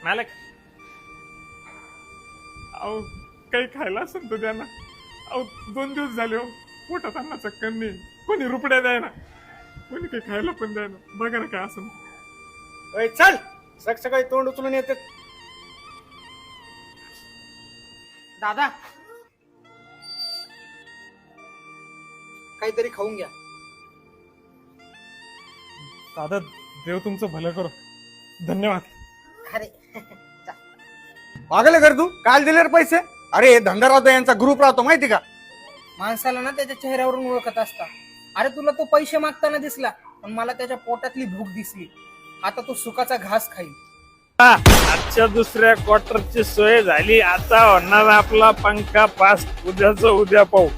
मालक अहो काही खायला असेल तर द्या ना. अहो 2 दिवस झाले हो, पोटात अन्नाचं कण नाही. कोणी रुपड्या द्याय ना, कोणी काही खायला पण द्याय ना. बघा ना काय असं. ओय चल, सकाळी तोंड उचलून येते. दादा काहीतरी खाऊन घ्या. दादा देव तुमचं भलं करो. धन्यवाद. अरे पागल कर तू. काल दिले रे पैसे. अरे धंदा राहतो यांचा ग्रुप राहतो माहिती का. माणसाला ना त्याच्या चेहऱ्यावरून ओळखत असता. अरे तुला तो पैसे मागताना दिसला, पण मला त्याच्या पोटातली भूक दिसली. आता तो सुकाचा घास खाईल. आजच्या दुसऱ्या क्वार्टरची सोय झाली. आता होणार आपला पंखा पास. उद्याच उद्या पाहू.